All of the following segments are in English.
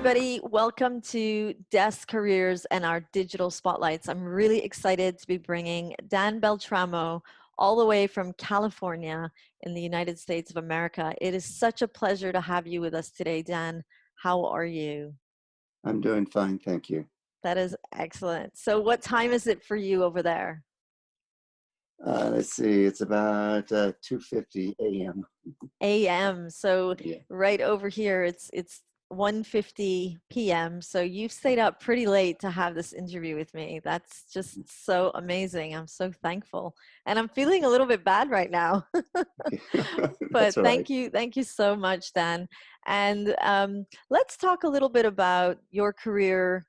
everybody. Welcome to Desk Careers and our digital spotlights. I'm really excited to be bringing Dan Beltramo all the way from California in the United States of America. It is such a pleasure to have you with us today, Dan. How are you? I'm doing fine, thank you. That is excellent. So what time is it for you over there? Let's see, it's about 2:50 a.m. AM. So Yeah. right over here, it's 1:50 p.m. So you've stayed up pretty late to have this interview with me. That's just so amazing. I'm so thankful. And I'm feeling a little bit bad right now. That's But all right. thank you so much, Dan. And let's talk a little bit about your career,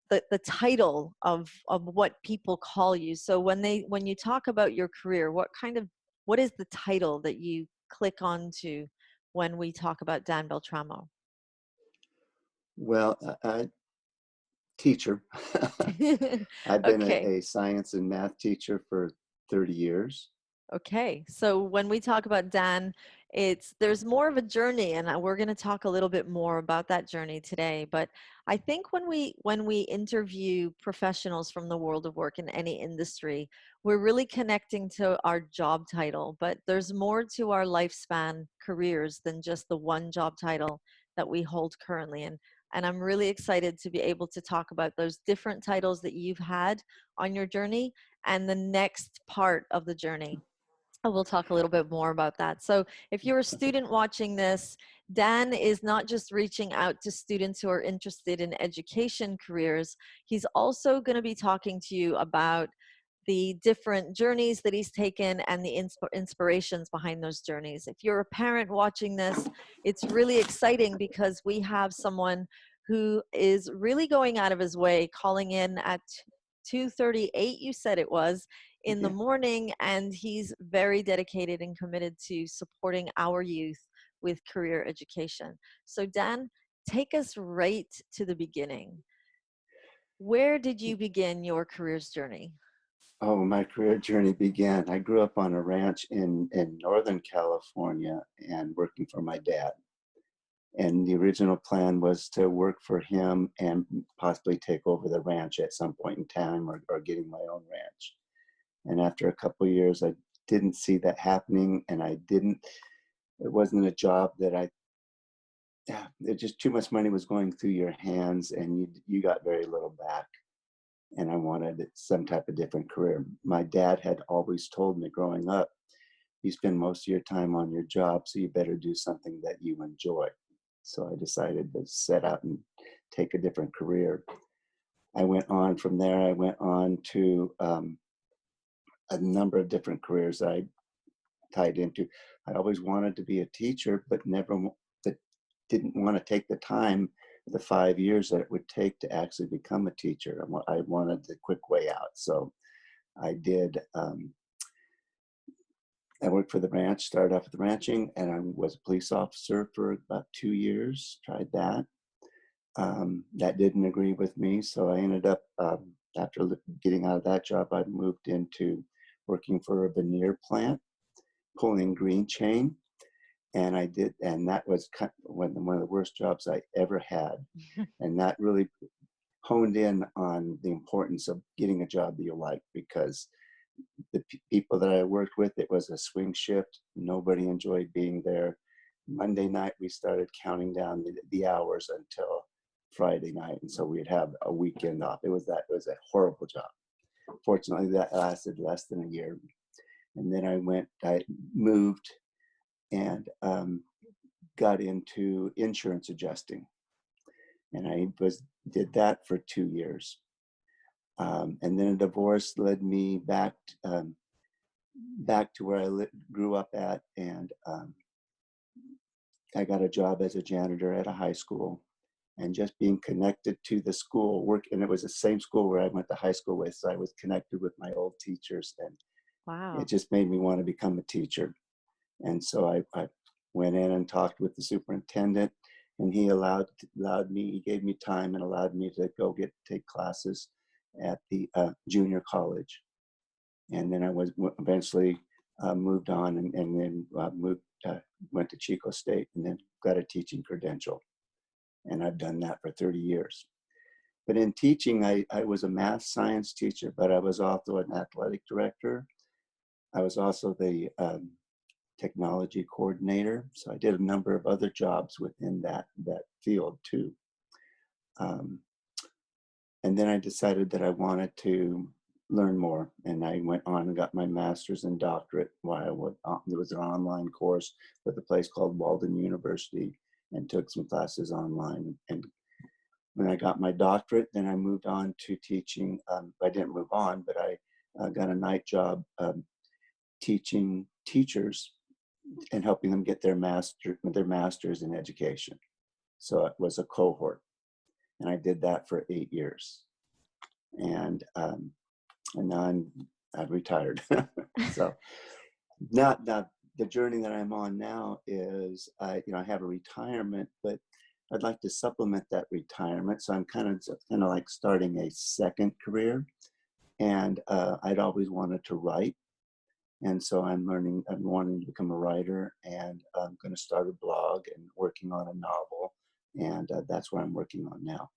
the title of what people call you. So when you talk about your career, what is the title that you click onto when we talk about Dan Beltramo? Well, teacher. I've been Okay. a science and math teacher for 30 years. Okay, so when we talk about Dan, there's more of a journey, and we're going to talk a little bit more about that journey today. But I think when we interview professionals from the world of work in any industry, we're really connecting to our job title. But there's more to our lifespan careers than just the one job title that we hold currently. And I'm really excited to be able to talk about those different titles that you've had on your journey and the next part of the journey. We'll talk a little bit more about that. So if you're a student watching this, Dan is not just reaching out to students who are interested in education careers. He's also going to be talking to you about the different journeys that he's taken and the inspirations behind those journeys. If you're a parent watching this, it's really exciting because we have someone who is really going out of his way, calling in at 2:38, you said it was, in the Yeah. morning, and he's very dedicated and committed to supporting our youth with career education. So Dan, take us right to the beginning. Where did you begin your career's journey? Oh, my career journey began. I grew up on a ranch in Northern California and working for my dad. And the original plan was to work for him and possibly take over the ranch at some point in time or getting my own ranch. And after a couple of years, I didn't see that happening, and it wasn't a job that yeah, it just too much money was going through your hands, and you got very little back. And I wanted some type of different career. My dad had always told me growing up, you spend most of your time on your job, so you better do something that you enjoy. So I decided to set out and take a different career. I went on from there. I went on to a number of different careers I tied into. I always wanted to be a teacher, but but didn't want to take the time, the 5 years that it would take to actually become a teacher. I wanted the quick way out. So I did, I worked for the ranch, started off with ranching, and I was a police officer for about 2 years, tried that. That didn't agree with me. So I ended up, after getting out of that job, I moved into working for a veneer plant, pulling green chain. And that was one of the worst jobs I ever had. And that really honed in on the importance of getting a job that you like, because the people that I worked with, it was a swing shift. Nobody enjoyed being there. Monday night, we started counting down the hours until Friday night. And so we'd have a weekend off. It was a horrible job. Fortunately, that lasted less than a year. And then I moved and got into insurance adjusting, and did that for 2 years. And then a divorce led me back to where I grew up at, and I got a job as a janitor at a high school. And just being connected to the school and it was the same school where I went to high school with, so I was connected with my old teachers, and it Wow. just made me want to become a teacher. And so I went in and talked with the superintendent, and he gave me time and allowed me to take classes at the junior college. And then I was eventually moved on, and then went to Chico State, and then got a teaching credential. and I've done that for 30 years. But in teaching, I was a math science teacher, but I was also an athletic director. I was also the technology coordinator. So I did a number of other jobs within that field too. Um, and then I decided that I wanted to learn more, and I went on and got my master's and doctorate while there was an online course with a place called Walden University, and took some classes online. And when I got my doctorate, then I moved on to teaching. I didn't move on, but I got a night job teaching teachers and helping them get their masters in education. So it was a cohort, and I did that for 8 years, and now I've retired. So not the journey that I'm on now is I have a retirement, but I'd like to supplement that retirement. So I'm kind of like starting a second career, and I'd always wanted to write. And so I'm wanting to become a writer, and I'm going to start a blog and working on a novel. And that's what I'm working on now.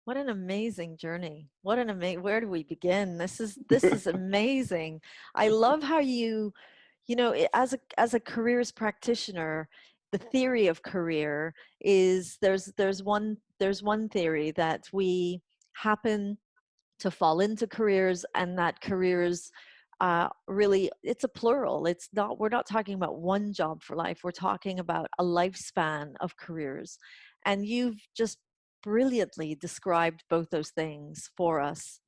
What an amazing journey. Where do we begin? This is amazing. I love how as a careers practitioner, the theory of career is there's one theory that we happen to fall into careers, and that careers really, it's a plural. We're not talking about one job for life. We're talking about a lifespan of careers. And you've just brilliantly described both those things for us.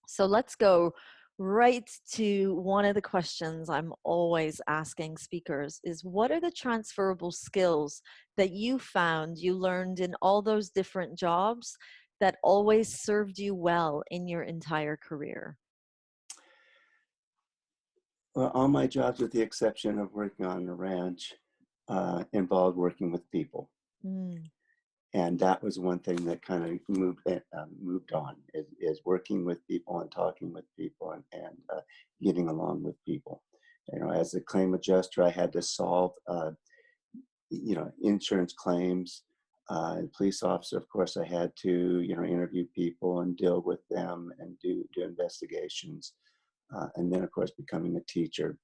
So let's go right to one of the questions I'm always asking speakers is, what are the transferable skills that you found you learned in all those different jobs that always served you well in your entire career? Well, all my jobs, with the exception of working on the ranch, involved working with people. Mm, And that was one thing that kind of moved on, is working with people and talking with people, and getting along with people. As a claim adjuster, I had to solve insurance claims. And police officer, of course, I had to interview people and deal with them and do investigations. And then, of course, becoming a teacher,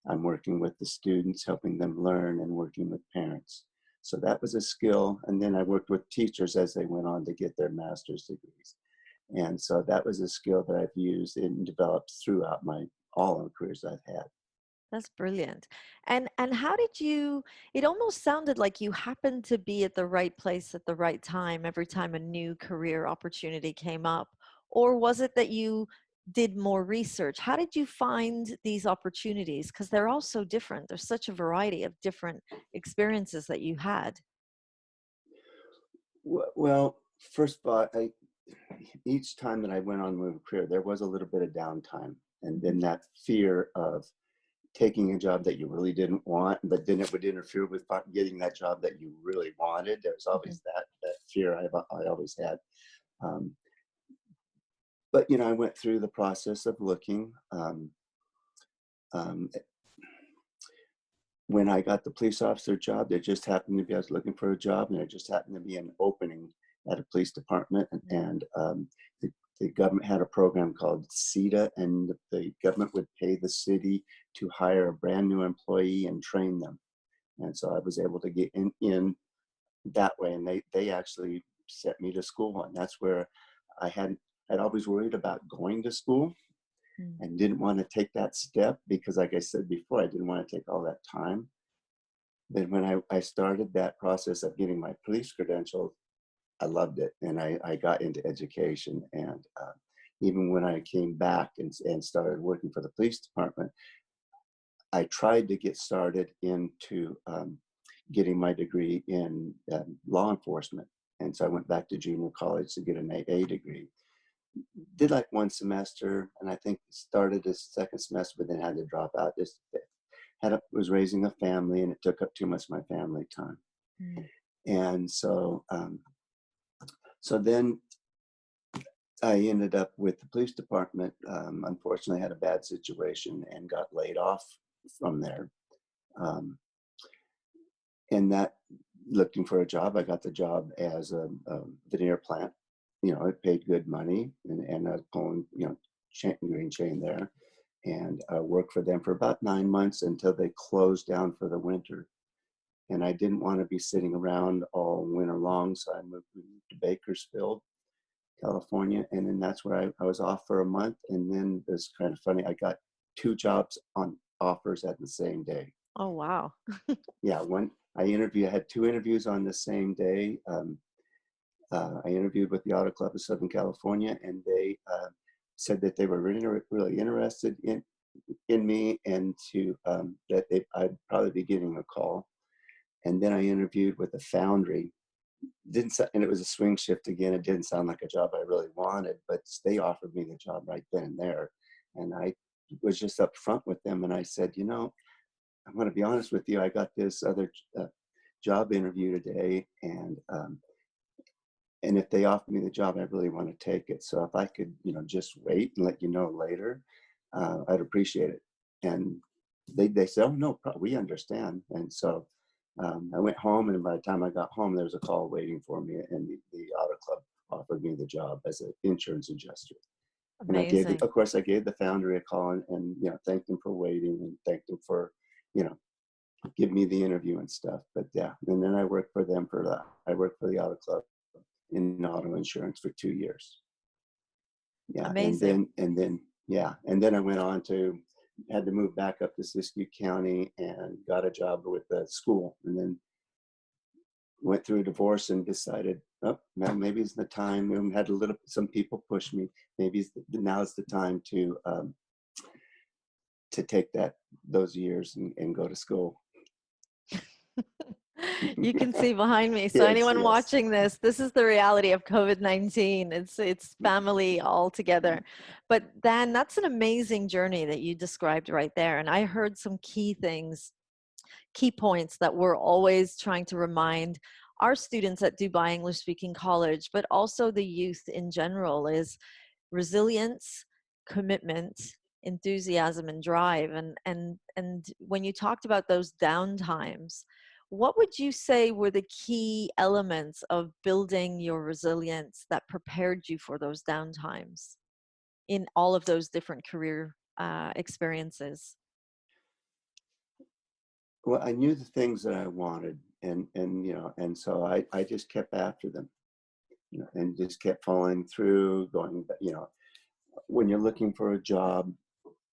I'm working with the students, helping them learn, and working with parents. So that was a skill. And then I worked with teachers as they went on to get their master's degrees. And so that was a skill that I've used and developed throughout all the careers I've had. that's brilliant. And how did you, it almost sounded like you happened to be at the right place at the right time every time a new career opportunity came up. Or was it that you did more research? How did you find these opportunities? Because they're all so different. There's such a variety of different experiences that you had. Well, first of all, each time that I went on with a career, there was a little bit of downtime. And then Mhm, that fear of taking a job that you really didn't want, but then it would interfere with getting that job that you really wanted. There was mhm. always that fear I always had. Um, but I went through the process of looking. Um, when I got the police officer job, there just happened to be, I was looking for a job, and there just happened to be an opening at a police department. And the government had a program called CETA, and the government would pay the city to hire a brand new employee and train them. And so I was able to get in that way, and they actually sent me to school. And that's where I'd always worried about going to school Mm. and didn't want to take that step because, like I said before, I didn't want to take all that time. Then when I started that process of getting my police credentials, I loved it, and I got into education. And even when I came back and started working for the police department, I tried to get started into getting my degree in law enforcement. And so I went back to junior college to get an AA degree. Did like one semester, and I think started a second semester, but then had to drop out. Just was raising a family, and it took up too much of my family time. Mm. And so then I ended up with the police department. Unfortunately, had a bad situation and got laid off from there. Um, and looking for a job. I got the job as a veneer plant. You know, it paid good money, and I was pulling, you know, green chain there, and I worked for them for about 9 months until they closed down for the winter. And I didn't want to be sitting around all winter long, so I moved to Bakersfield, California, and then that's where I was off for a month. And then it's kind of funny. I got two jobs on offers at the same day. Oh, wow. Yeah, one I had two interviews on the same day. I interviewed with the Auto Club of Southern California, and they said that they were really interested in me, and to that I'd probably be getting a call. And then I interviewed with a foundry. And it was a swing shift again. It didn't sound like a job I really wanted, but they offered me the job right then and there. And I was just upfront with them, and I said, you know, I'm going to be honest with you. I got this other job interview today, and if they offer me the job, I really want to take it. So if I could, you know, just wait and let you know later, I'd appreciate it. And they said, oh no, we understand. And so I went home, and by the time I got home, there was a call waiting for me, and the Auto Club offered me the job as an insurance adjuster. And Amazing. of course, I gave the foundry a call, and you know, thanked them for waiting, and thanked them for, you know, give me the interview and stuff. But yeah, and then I worked for them I worked for the Auto Club in auto insurance for 2 years. Yeah, Amazing. and then I went on to had to move back up to Siskiyou County and got a job with the school, and then went through a divorce and decided, oh, now maybe it's the time. And had a little some people push me. Now it's the time to take those years and go to school. You can see behind me. So Yes, anyone yes, watching this is the reality of COVID-19. It's family all together. But Dan, that's an amazing journey that you described right there. And I heard some key things, key points that we're always trying to remind our students at Dubai English Speaking College, but also the youth in general, is resilience, commitment, enthusiasm, and drive. And when you talked about those downtimes, what would you say were the key elements of building your resilience that prepared you for those downtimes in all of those different career experiences? well, I knew the things that I wanted, and you know, and so I just kept after them, you know, and just kept following through, going, you know, when you're looking for a job,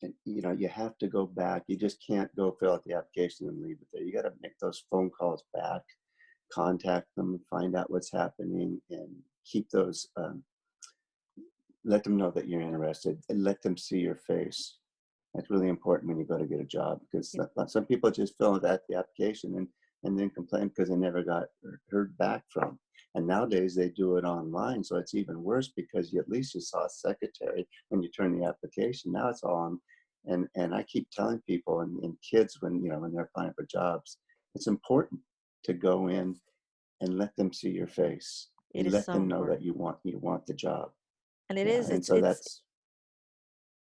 and you know, you have to go back. You just can't go fill out the application and leave it there. You got to make those phone calls back, contact them, find out what's happening, and keep those. Let them know that you're interested, and let them see your face. That's really important when you go to get a job, because some people just fill out the application and then complain because they never got heard back from. And nowadays they do it online, so it's even worse because you at least you saw a secretary when you turn the application. Now it's all on, and I keep telling people and kids when you know when they're applying for jobs, it's important to go in and let them see your face. It You is let so them know that important. you want the job. And it Yeah, is, and so that's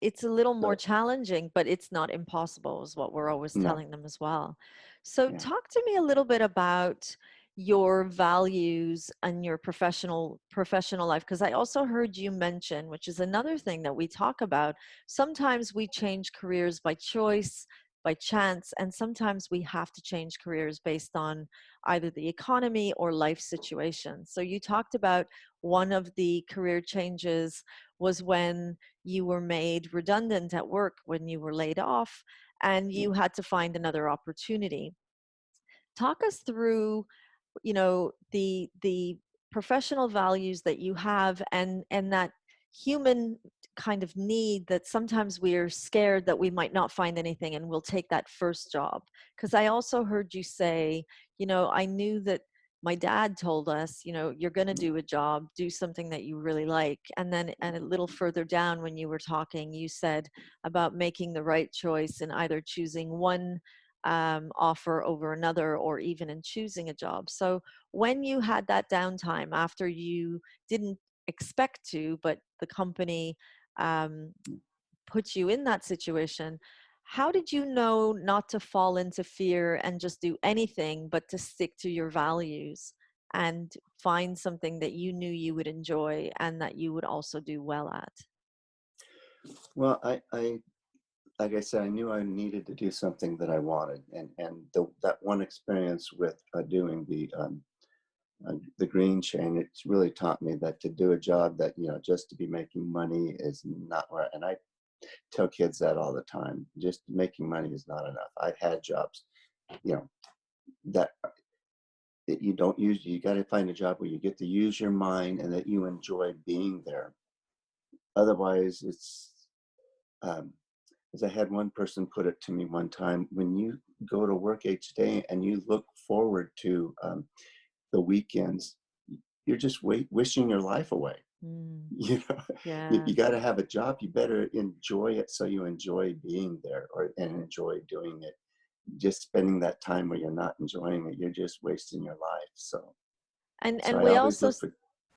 it's a little go more ahead. challenging, but it's not impossible, is what we're always No, telling them as well. So, yeah. talk to me a little bit about your values and your professional life, because I also heard you mention, which is another thing that we talk about. Sometimes we change careers by choice, by chance, and sometimes we have to change careers based on either the economy or life situation. So, you talked about one of the career changes was when you were made redundant at work, when you were laid off and Yeah. you had to find another opportunity. Talk us through, you know, the professional values that you have, and that human kind of need that sometimes we're scared that we might not find anything and we'll take that first job. Because I also heard you say, you know, I knew that my dad told us, you know, you're going to do a job, do something that you really like. And then, and a little further down when you were talking, you said about making the right choice and either choosing one offer over another, or even in choosing a job. So when you had that downtime after you didn't expect to, but the company um, put you in that situation, how did you know not to fall into fear and just do anything, but to stick to your values and find something that you knew you would enjoy and that you would also do well at? Well, like I said, I knew I needed to do something that I wanted, and that one experience with doing the green chain, it's really taught me that to do a job that, just to be making money is not where. And I tell kids that all the time. Just making money is not enough. I've had jobs, you know, that you don't use. You got to find a job where you get to use your mind and that you enjoy being there. Otherwise, it's um, as I had one person put it to me one time, when you go to work each day and you look forward to the weekends, you're just wishing your life away. Mm, You know, you yeah. got to have a job. You better enjoy it so you enjoy being there and enjoy doing it. Just spending that time where you're not enjoying it, you're just wasting your life. So And I we always also look for.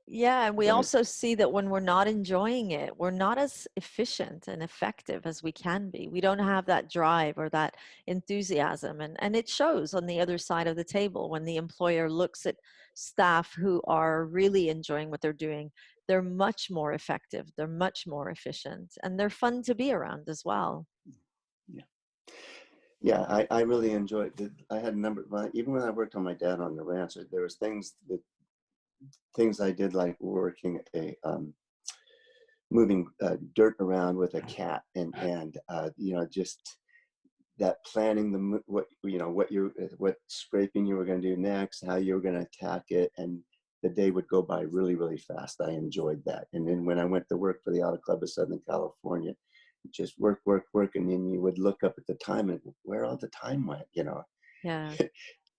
Yeah, and we Go ahead. also see that when we're not enjoying it, we're not as efficient and effective as we can be. We don't have that drive or that enthusiasm. And it shows on the other side of the table when the employer looks at staff who are really enjoying what they're doing. They're much more effective, they're much more efficient, and they're fun to be around as well. Yeah, yeah. I really enjoyed it. I had a number. Well, even when I worked on my dad on the ranch, there was things I did like working moving dirt around with a cat and just that planning what scraping you were going to do next, how you were going to attack it, and the day would go by really really fast. I enjoyed that. And then when I went to work for the Auto Club of Southern California, just work work work, and then you would look up at the time and where all the time went. Yeah.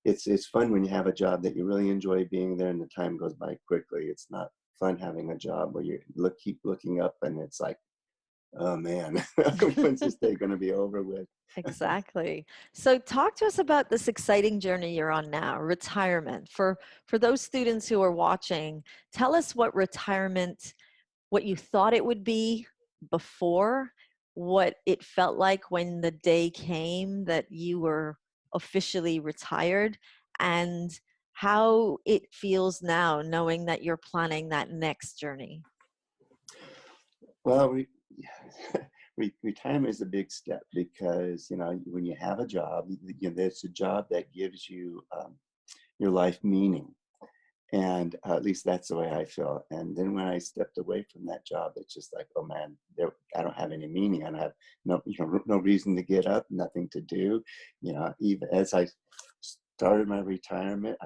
It's fun when you have a job that you really enjoy being there and the time goes by quickly. It's not fun having a job where you keep looking up and it's like, oh man, when's this day going to be over with? Exactly. So talk to us about this exciting journey you're on now, retirement. For those students who are watching, tell us what retirement, what you thought it would be before, what it felt like when the day came that you were officially retired, and how it feels now knowing that you're planning that next journey. Well, retirement is a big step because when you have a job, it's a job that gives you your life meaning, and at least that's the way I feel. And then when I stepped away from that job, it's just like, oh man, I don't have any meaning. I don't have no reason to get up, nothing to do. Even as I started my retirement,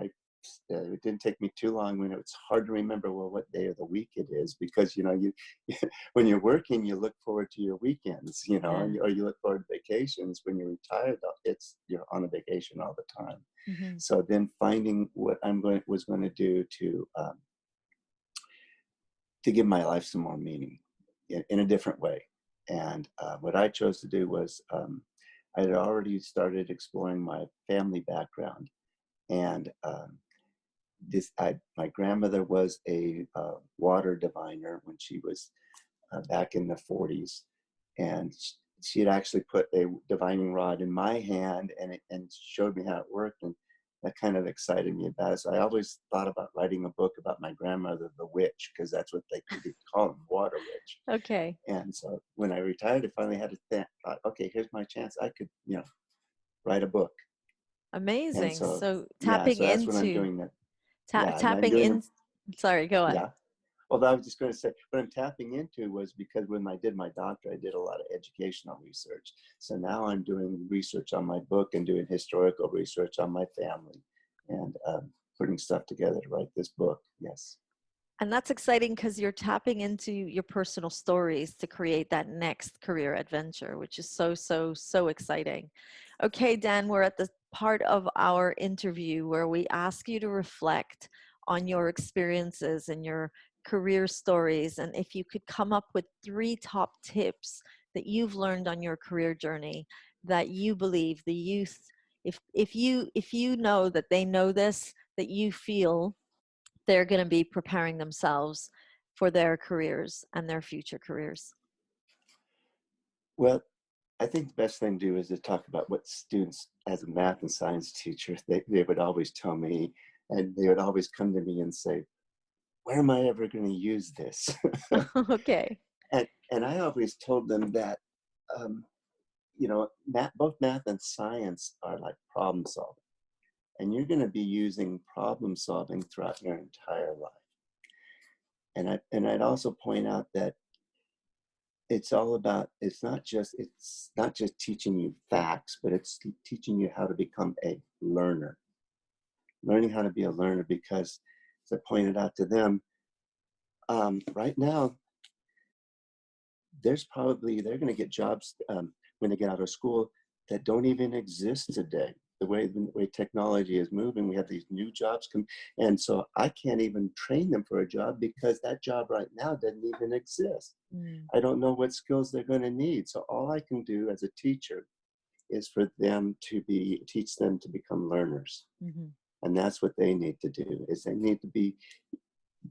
it didn't take me too long when it's hard to remember, well, what day of the week it is, because you when you're working you look forward to your weekends, Yeah. or you look forward to vacations. When you're retired, it's you're on a vacation all the time. Hmm. So then finding what was going to do to give my life some more meaning in a different way. And what I chose to do was, I had already started exploring my family background. And my grandmother was a water diviner when she was back in the 40s, and she had actually put a divining rod in my hand and showed me how it worked, and that kind of excited me about it. So I always thought about writing a book about my grandmother, the witch, because that's what they could call them, water witch. Okay. And so when I retired, I finally had to thought, okay, here's my chance. I could, write a book. And Amazing. so, So yeah, so that's what I'm doing. That. Yeah, and I'm tapping doing them. in. Sorry, go on. Yeah. Well, I was just going to say, what I'm tapping into was because when I did my doctorate, I did a lot of educational research. So now I'm doing research on my book and doing historical research on my family, and putting stuff together to write this book. Yes. And that's exciting because you're tapping into your personal stories to create that next career adventure, which is so, so, so exciting. Okay, Dan, we're at the part of our interview where we ask you to reflect on your experiences and your career stories. And if you could come up with 3 top tips that you've learned on your career journey that you believe the youth, if you know that they know this, that you feel they're going to be preparing themselves for their careers and their future careers. Well, I think the best thing to do is to talk about what students, as a math and science teacher, they would always tell me, and they would always come to me and say, where am I ever going to use this? Okay. And I always told them that, um, both math and science are like problem solving. And you're going to be using problem solving throughout your entire life. And I'd also point out that it's not just teaching you facts, but it's teaching you how to become a learner, learning how to be a learner, because as I pointed out to them, right now they're going to get jobs when they get out of school that don't even exist today. The way technology is moving, we have these new jobs come, and so I can't even train them for a job because that job right now doesn't even exist. Mm, I don't know what skills they're going to need. So all I can do as a teacher is for them to teach them to become learners. mhm. And that's what they need to do, is they need to be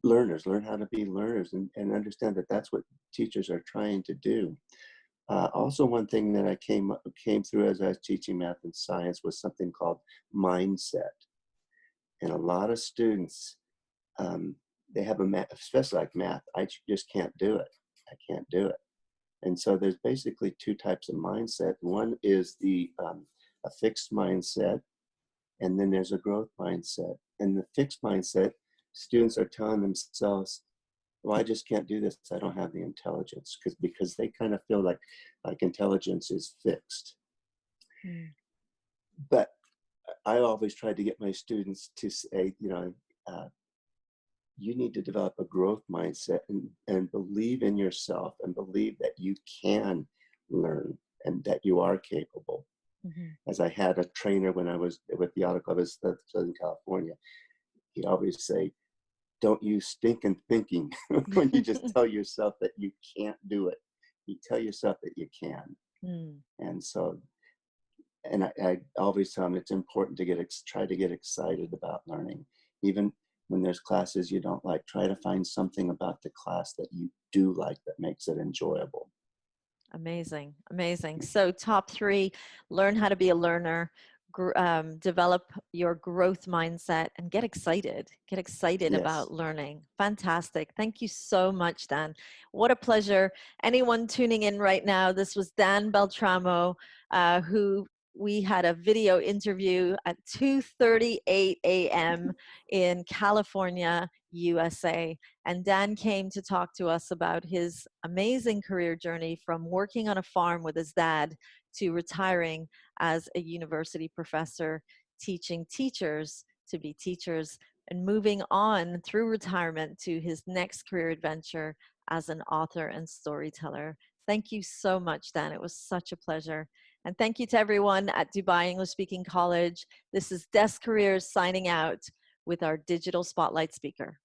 learners, learn how to be learners, and understand that that's what teachers are trying to do. Also, one thing that I came through as I was teaching math and science was something called mindset. And a lot of students, um, they have especially like math, just can't do it. I can't do it. And so there's basically two types of mindset. One is a fixed mindset, and then there's a growth mindset. And the fixed mindset, students are telling themselves, well, I just can't do this. I don't have the intelligence, because they kind of feel like intelligence is fixed. Mm. But I always try to get my students to say, uh, you need to develop a growth mindset, and believe in yourself, and believe that you can learn and that you are capable. Mhm. As I had a trainer when I was with the Auto Club of Southern California, he'd always say, don't use stinking thinking when you just tell yourself that you can't do it. You tell yourself that you can. Mm. And so, and I always tell them it's important to try to get excited about learning. Even when there's classes you don't like, try to find something about the class that you do like that makes it enjoyable. Amazing, amazing. So, top three: learn how to be a learner, develop your growth mindset, and get excited. Get excited Yes. about learning. Fantastic. Thank you so much, Dan. What a pleasure. Anyone tuning in right now, this was Dan Beltramo, who we had a video interview at 2:38 a.m. in California, USA. And Dan came to talk to us about his amazing career journey from working on a farm with his dad to retiring as a university professor, teaching teachers to be teachers, and moving on through retirement to his next career adventure as an author and storyteller. Thank you so much, Dan. It was such a pleasure. And thank you to everyone at Dubai English Speaking College. This is Desk Careers signing out with our digital spotlight speaker.